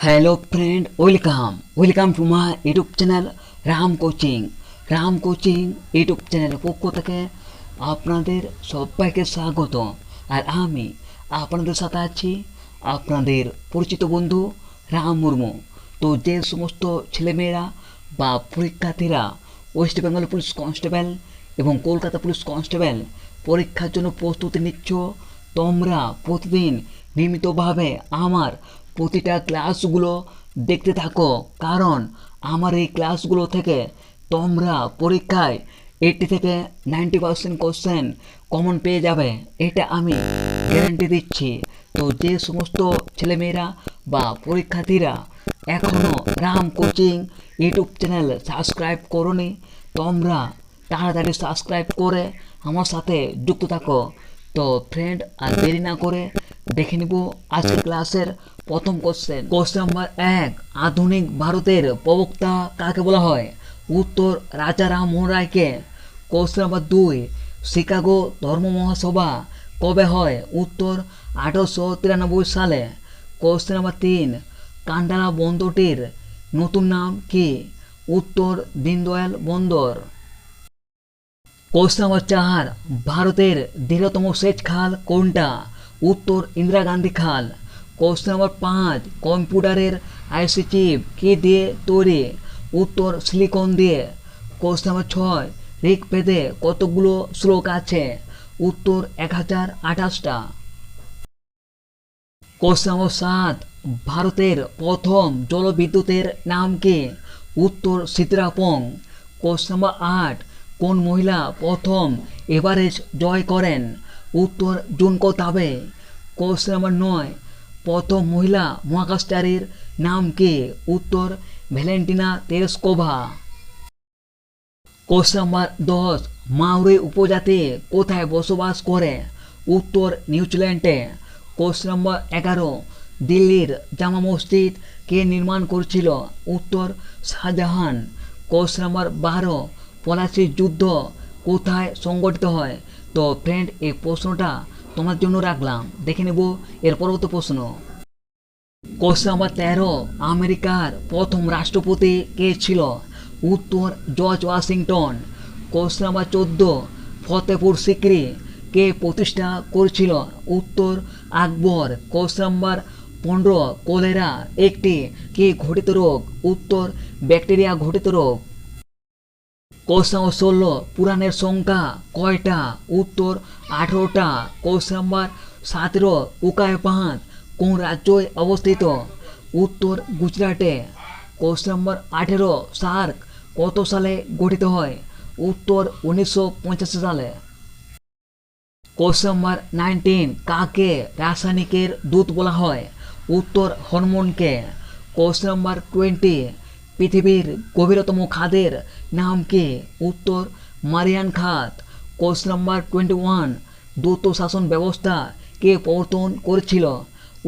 Hello friend, welcome to my YouTube channel Ram coaching YouTube চ্যানেলের পক্ষ থেকে আপনাদের সবাইকে স্বাগত। আর আমি আপনাদের সাথে আছি আপনাদের পরিচিত বন্ধু রাম মুর্মু। তো যে সমস্ত ছেলেমেয়েরা বা পরীক্ষার্থীরা ওয়েস্ট বেঙ্গল পুলিশ কনস্টেবল এবং কলকাতা পুলিশ কনস্টেবল পরীক্ষার জন্য প্রস্তুতি নিচ্ছ, তোমরা প্রতিদিন নিয়মিতভাবে আমার প্রতিটা ক্লাসগুলো দেখতে থাকো, কারণ আমার এই ক্লাসগুলো থেকে তোমরা পরীক্ষায় 80 থেকে 90% কোশ্চেন কমন পেয়ে যাবে, এটা আমি গ্যারান্টি দিচ্ছি। তো যে সমস্ত ছেলেমেয়েরা বা পরীক্ষার্থীরা এখনও Ram coaching YouTube channel subscribe করোনি, তোমরা তাড়াতাড়ি সাবস্ক্রাইব করে আমার সাথে যুক্ত থাকো। তো ফ্রেন্ড, আর দেরি না করে দেখে নিব আজকের ক্লাসের প্রথম কোশ্চেন নাম্বার 1। আধুনিক ভারতের প্রবক্তা কাকে বলা হয়? উত্তর রাজা রামমোহন রায়কে। Question number 2। শিকাগো ধর্ম মহাসভা কবে হয়? উত্তর 1893 সালে। Question number 3। কান্ডালা বন্দরটির নতুন নাম কি? উত্তর দীনদয়াল বন্দর। Question number 4। ভারতের দীর্ঘতম সেচ খাল কোনটা? উত্তর ইন্দিরা গান্ধী খাল। Question number 5। কম্পিউটারের আইসি চিপ কি দিয়ে তৈরি? উত্তর সিলিকন দিয়ে। Question number 6। ঋগ্বেদে কতগুলো শ্লোক আছে? উত্তর 1028টা। Question number 7। ভারতের প্রথম জলবিদ্যুতের নাম কি? উত্তর সীতারাপং। Question number 8। কোন মহিলা প্রথম এভারেস্ট জয় করেন? উত্তর জুনকো তাবে। Question number 9। প্রথম মহিলা মহাকাশচারীর নাম কি? উত্তর Valentina Tereshkova. Question number 10। Maori উপজাতি কোথায় বসবাস করে? উত্তর নিউজিল্যান্ডে। Question number 11। দিল্লির জামা মসজিদ কে নির্মাণ করেছিল? উত্তর শাহজাহান। Question number 12। পলাশির যুদ্ধ কোথায় সংগঠিত হয়? তো ফ্রেন্ড, এই প্রশ্নটা তোমার জন্য রাখলাম, দেখে নেব এর পরবর্তী প্রশ্ন। Question number 13। আমেরিকার প্রথম রাষ্ট্রপতি কে ছিল? উত্তর George Washington. Question number 14। Fatehpur Sikri কে প্রতিষ্ঠা করেছিল? উত্তর আকবর। Question number 15। কলেরা একটি কি ঘটিত রোগ? উত্তর ব্যাকটেরিয়া ঘটিত রোগ। Question number 16। পুরাণের সংখ্যা কয়টা? উত্তর 18টা। Question number 17। উকাই পাহাড় কোন রাজ্যে অবস্থিত? উত্তর গুজরাটে। Question number 18। সার্ক কত সালে গঠিত হয়? উত্তর 1985 সালে। Question number 19। কাকে রাসায়নিকের দূত বলা হয়? উত্তর হরমোনকে। Question number 20। পৃথিবীর গভীরতম খাদের নাম কি? উত্তর মারিয়ান খাত। Question number 21। দ্বৈত শাসন ব্যবস্থা কে প্রবর্তন করেছিল?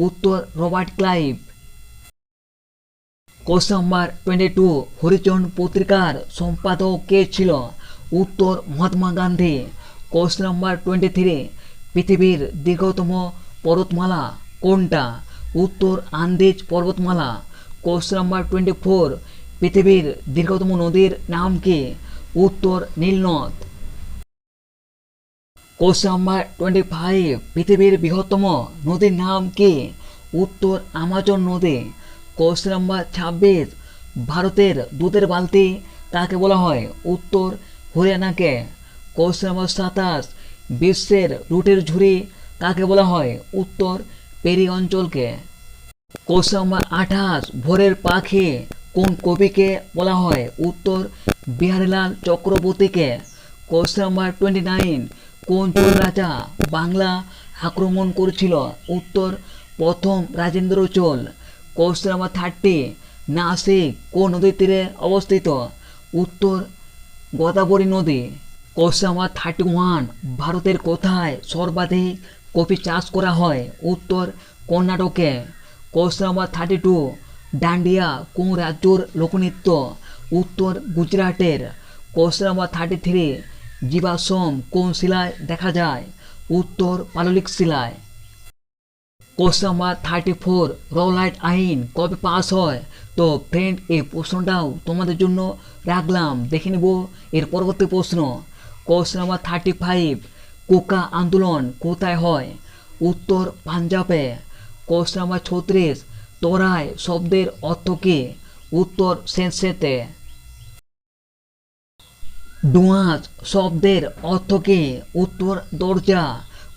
উত্তর Robert Clive. Question number 22। Harijan পত্রিকার সম্পাদক কে ছিল? উত্তর মহাত্মা গান্ধী। Question number 23। পৃথিবীর দীর্ঘতম পর্বতমালা কোনটা? উত্তর আন্দিজ পর্বতমালা। Question number 24। পৃথিবীর দীর্ঘতম নদীর নাম কি? উত্তর নীলনদ। Question number 25। পৃথিবীর বৃহত্তম নদীর নাম কি? উত্তর আমাজন নদী। Question number 26। ভারতের দুধের বালতি কাকে বলা হয়? উত্তর হরিয়ানাকে। Question number 27। বিশ্বের রুটের ঝুড়ি কাকে বলা হয়? উত্তর পেরি অঞ্চলকে। Question number 28। ভোরের পাখি কোন কবিকে বলা হয়? উত্তর বিহারীলাল চক্রবর্তীকে। Question number 29। কোন চোল রাজা বাংলা আক্রমণ করেছিল? উত্তর প্রথম রাজেন্দ্র চোল। Question number 30। নাসিক কোন নদীর তীরে অবস্থিত? উত্তর গোদাবরী নদী। Question number 31। ভারতের কোথায় সর্বাধিক কফি চাষ করা হয়? উত্তর কর্ণাটকে। Question number 32। ডান্ডিয়া কোন রাজ্যের লোকনৃত্য? উত্তর গুজরাটের। Question number 33। জীবাশ্ম কোন শিলায় দেখা যায়? উত্তর পাললিক শিলায়। কোশ্চেন নাম্বার 34 র লাইট আইন কবে পাস হয়? তো ফ্রেন্ড এই প্রশ্নটাও তোমাদের জন্য রাখলাম, দেখে নেব এর পরবর্তী প্রশ্ন। কোশ্চেন নাম্বার 35 কোকা আন্দোলন কোথায় হয়? উত্তর পাঞ্জাবে। কোশ্চেন নাম্বার 36 তোরাই শব্দের অর্থ কী? উত্তর সেন্সেতে। ডুয়াস শব্দের অর্থ কী? উত্তর দরজা।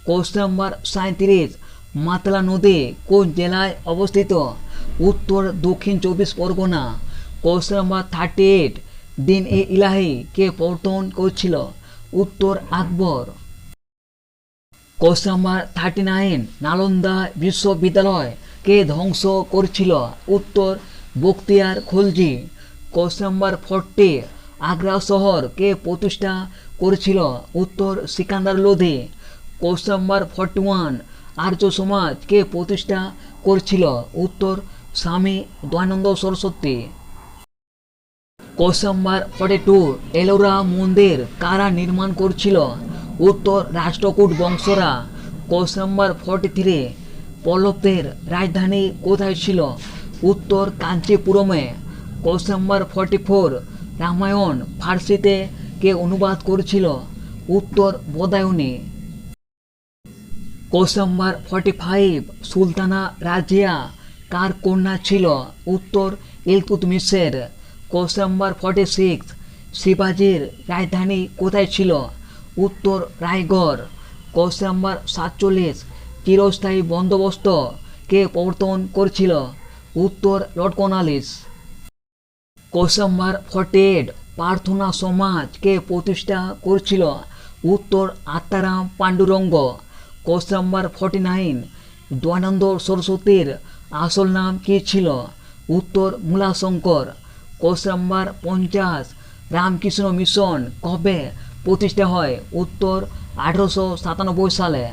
কোশ্চেন নাম্বার 37 মাতলা নদী কোন জেলায় অবস্থিত? উত্তর দক্ষিণ 24 পরগনা। কোশ্চেন নাম্বার 38 দিন এ ইলাহি কে প্রবর্তন করেছিল? উত্তর আকবর। কোশ্চেন নাম্বার 39 নালন্দা বিশ্ববিদ্যালয় কে ধ্বংস করেছিল? উত্তর বখতিয়ার খলজি। কোশ্চেন নাম্বার 40 আগ্রা শহর কে প্রতিষ্ঠা করেছিল? উত্তর সিকান্দার লোধি। কোশ্চেন নাম্বার 41 আর্য সমাজ কে প্রতিষ্ঠা করেছিল? উত্তর স্বামী দয়ানন্দ সরস্বতী। কোশ্চেন নাম্বার 42 এলোরা মন্দির কারা নির্মাণ করেছিল? উত্তর রাষ্ট্রকূট বংশরা। কোশ্চেন নাম্বার 43 পল্লবদের রাজধানী কোথায় ছিল? উত্তর কাঞ্চিপুরমে। কোশ্চেন নাম্বার 44 রামায়ণ ফার্সিতে কে অনুবাদ করেছিল? উত্তর বদায়ুনি। কোশ্চেন নাম্বার 45 সুলতানা রাজিয়া কার কন্যা ছিল? উত্তর ইলতুৎমিশের। কোশ্চেন নাম্বার 46 শিবাজির রাজধানী কোথায় ছিল? উত্তর রায়গড়। কোশ্চেন নাম্বার 47 চিরস্থায়ী বন্দোবস্ত কে প্রবর্তন করেছিল? উত্তর লর্ড কর্নওয়ালিস। কোশ্চেন নাম্বার 48 প্রার্থনা সমাজ কে প্রতিষ্ঠা করেছিল? উত্তর আত্মারাম পাণ্ডুরঙ্গ। কোশ্চেন নাম্বার 49 দয়ানন্দ সরস্বতীর আসল নাম কী ছিল? উত্তর মূলাশঙ্কর। কোশ্চেন নাম্বার 50 রামকৃষ্ণ মিশন কবে প্রতিষ্ঠা হয়? উত্তর 1897 সালে।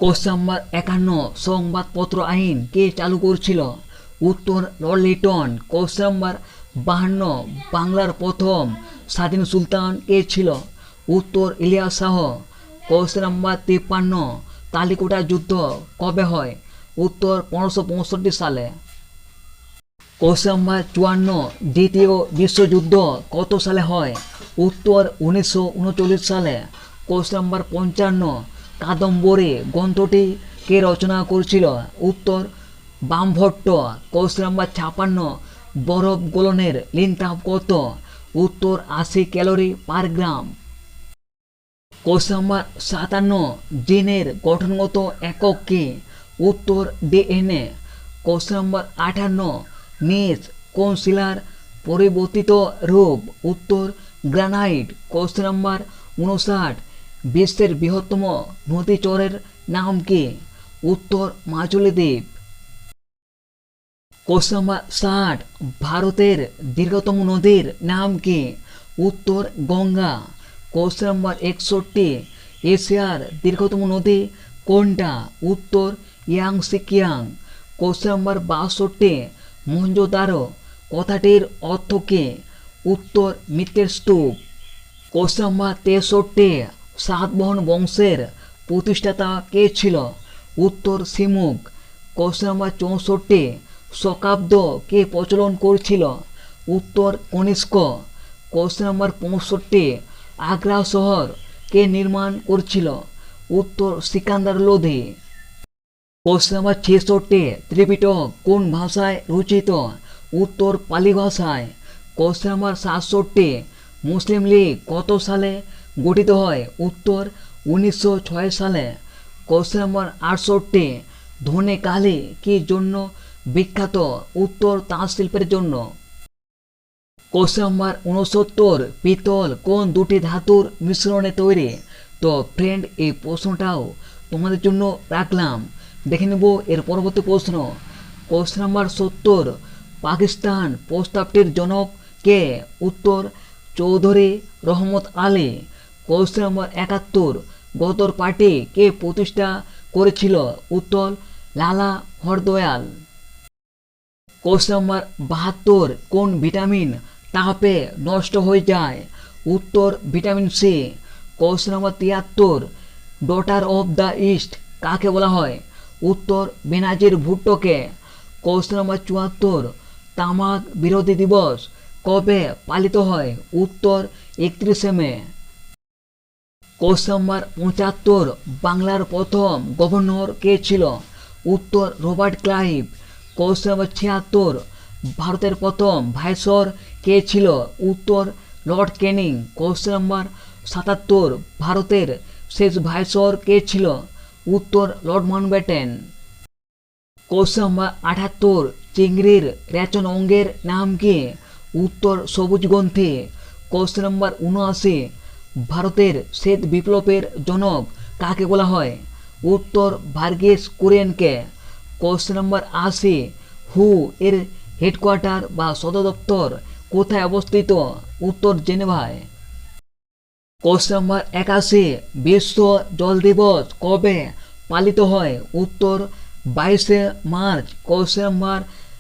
কোশ্চেন নাম্বার 51 সংবাদপত্র আইন কে চালু করেছিল? উত্তর লর্ড লিটন। কোশ্চেন নাম্বার 52 বাংলার প্রথম স্বাধীন সুলতান কে ছিল? উত্তর ইলিয়াস শাহ। কোশ্চেন নাম্বার 53 তালিকোটা যুদ্ধ কবে হয়? উত্তর 1565 সালে। কোশ্চেন নাম্বার 54 দ্বিতীয় বিশ্বযুদ্ধ কত সালে হয়? উত্তর 1939 সালে। কোশ্চেন নাম্বার 55 কাদম্বরী গ্রন্থটি কে রচনা করেছিল? উত্তর বামভট্ট। কোশ্চেন নাম্বার 56 বরফ গলনের লিনতাপ কত? উত্তর 80 ক্যালোরি পার গ্রাম। কোশ্চেন নাম্বার 57 জিনের গঠনগত একক কি? উত্তর ডিএনএ। কোশ্চেন নাম্বার 58 নিচ কোন শিলার পরিবর্তিত রূপ? উত্তর গ্রানাইট। কোশ্চেন নাম্বার 59 বিশ্বের বৃহত্তম নদী চরের নাম কি? উত্তর মাজুলী দ্বীপ। কোশ্চেন নাম্বার 60 ভারতের দীর্ঘতম নদীর নাম কি? উত্তর গঙ্গা। কোশ্চেন নাম্বার 61 এশিয়ার দীর্ঘতম নদী কোনটা? উত্তর ইয়াংসিকিয়াং। কোশ্চেন নাম্বার 62 মহেঞ্জোদারো কথাটির অর্থ কী? উত্তর মিত্রের স্তূপ। কোশ্চেন নাম্বার 63 সাতবাহন বংশের প্রতিষ্ঠাতা কে ছিল? উত্তর সিমুক। কোশ্চেন নাম্বার 64 শকাব্দ কে প্রচলন করেছিল? উত্তর কনিষ্ক। কোশ্চেন নাম্বার 65 আগ্রা শহর কে নির্মাণ করেছিল? উত্তর সিকান্দার লোধি। কোশ্চেন নাম্বার 66 ত্রিপিটক কোন ভাষায় রচিত? উত্তর পালি ভাষায়। কোশ্চেন নাম্বার 67 মুসলিম লীগ কত সালে গঠিত হয়? উত্তর 1906 সালে। কোশ্চেন নাম্বার 68 ধনে কালী কি জন্য বিখ্যাত? উত্তর তাঁত শিল্পের জন্য। কোশ্চেন নাম্বার 69 পিতল কোন দুটি ধাতুর মিশ্রণে তৈরি? তো ফ্রেন্ড এই প্রশ্নটাও তোমাদের জন্য রাখলাম, দেখে নেব এর পরবর্তী প্রশ্ন। কোশ্চেন নাম্বার 70 পাকিস্তান প্রস্তাবটির জনক কে? উত্তর Chowdhury Rahmat Ali. Question number 71 Ghadar party কে প্রতিষ্ঠা করেছিল? উত্তর লালা হরদয়াল। কোশ্চেন নাম্বার 72 কোন ভিটামিন তাপে নষ্ট হয়ে যায়? উত্তর vitamin C. Question number 73 daughter of the east কাকে বলা হয়? উত্তর বেনাজির ভুট্টোকে। কোশ্চেন নম্বর 74, তামাক বিরোধী দিবস কবে পালিত হয়? উত্তর 31শে মে। কোশ্চেন নম্বর 75, বাংলার প্রথম গভর্নর কে ছিল? উত্তর রবার্ট ক্লাইভ। কোশ্চেন নম্বর 76, ভারতের প্রথম ভাইসরয় কে ছিল? উত্তর লর্ড ক্যানিং। কোশ্চেন নম্বর 77, ভারতের শেষ ভাইসরয় কে ছিল? উত্তর লর্ড মাউন্টব্যাটেন। কোশ্চেন নম্বর 78, চিংড়ির রেচন অঙ্গের নাম কি? উত্তর সবুজ গ্রন্থি। কোশ্চেন নম্বর 79, ভারতের শ্বেত বিপ্লবের জনক কাকে বলা হয়? উত্তর ভার্গিস কুরিয়েনকে। কোশ্চেন নম্বর 80, হু এর হেডকোয়ার্টার বা সদর দপ্তর কোথায় অবস্থিত? উত্তর জেনেভায়। কোশ্চেন নম্বর 81, বিশ্ব জল দিবস কবে পালিত হয়? উত্তর 22শে মার্চ। কোশ্চেন নম্বর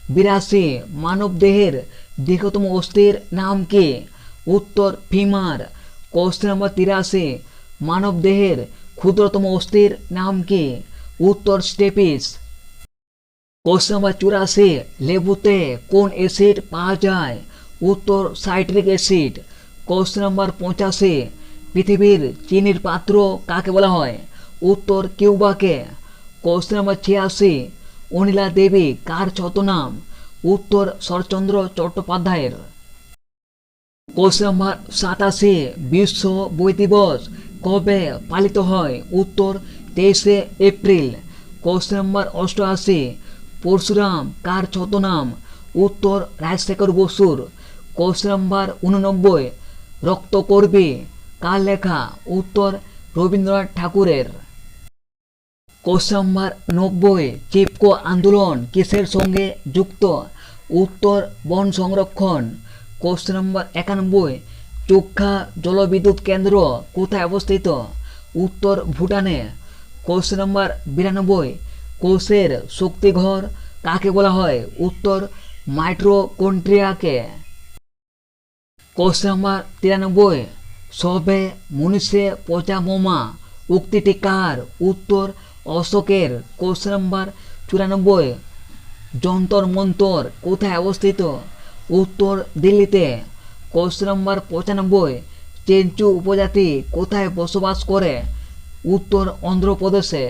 82, মানব দেহের দীর্ঘতম অস্থির নাম কি? উত্তর ফিমার। কোশ্চেন নম্বর 83, মানব দেহের ক্ষুদ্রতম অস্থির নাম কি? উত্তর স্টেপিস। কোশ্চেন নম্বর 84, লেবুতে কোন অ্যাসিড পাওয়া যায়? উত্তর সাইট্রিক অ্যাসিড। কোশ্চেন নম্বর 85, পৃথিবীর চিনির পাত্র কাকে বলা হয়? উত্তর কিউবাকে। কোশ্চেন নম্বর 86, অনিলা দেবী কার ছদ্মনাম? উত্তর শরৎচন্দ্র চট্টোপাধ্যায়ের। কোশ্চেন নম্বর 87, বিশ্ব বই দিবস কবে পালিত হয়? উত্তর 23শে এপ্রিল। কোশ্চেন নম্বর 88, পরশুরাম কার ছদ্মনাম? উত্তর রাজশেখর বসুর। কোশ্চেন নম্বর 89, রক্তকরবী কার লেখা? উত্তর রবীন্দ্রনাথ ঠাকুরের। কোশ্চেন নম্বর 90, চিপকো আন্দোলন কিসের সঙ্গে যুক্ত? উত্তর বন সংরক্ষণ। কোশ্চেন নম্বর 91, চুক্খা জলবিদ্যুৎ কেন্দ্র কোথায় অবস্থিত? উত্তর ভুটানে। কোশ্চেন নম্বর 92, কোষের শক্তিঘর কাকে বলা হয়? উত্তর মাইটোকন্ড্রিয়াকে। কোশ্চেন নম্বর 93, সবে মনুষ্যে পচামোমা উক্তিটি কার? উত্তর অশোকের। কোশ্চেন নম্বর 94, যন্তর মন্তর কোথায় অবস্থিত? উত্তর দিল্লিতে। কোশ্চেন নম্বর 95, চেঞ্চু উপজাতি কোথায় বসবাস করে? উত্তর অন্ধ্রপ্রদেশে।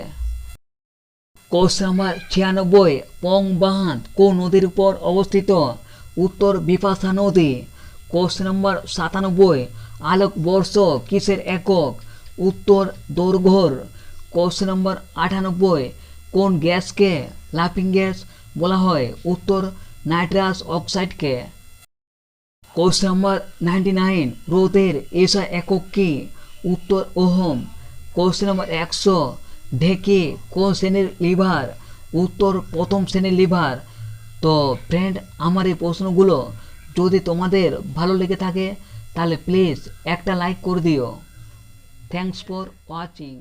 কোশ্চেন নম্বর 96, পং বাঁধ কোন নদীর উপর অবস্থিত? উত্তর বিপাশা নদী। কোশ্চেন নম্বর 97, আলোকবর্ষ কিসের একক? উত্তর দৈর্ঘ্যর। কোশ্চেন নম্বর 98, কোন গ্যাসকে লাফিং গ্যাস বলা হয়? উত্তর নাইট্রাস অক্সাইডকে। কোশ্চেন নম্বর 99, রোদের এসআই একক কি? উত্তর ওহম। কোশ্চেন নম্বর 100, ঢেকি কোন শ্রেণীর লিভার? উত্তর প্রথম শ্রেণীর লিভার। তো ফ্রেন্ড, আমার এই প্রশ্নগুলো যদি তোমাদের ভালো লেগে থাকে তাহলে প্লিজ একটা লাইক করে দিও। Thanks for watching.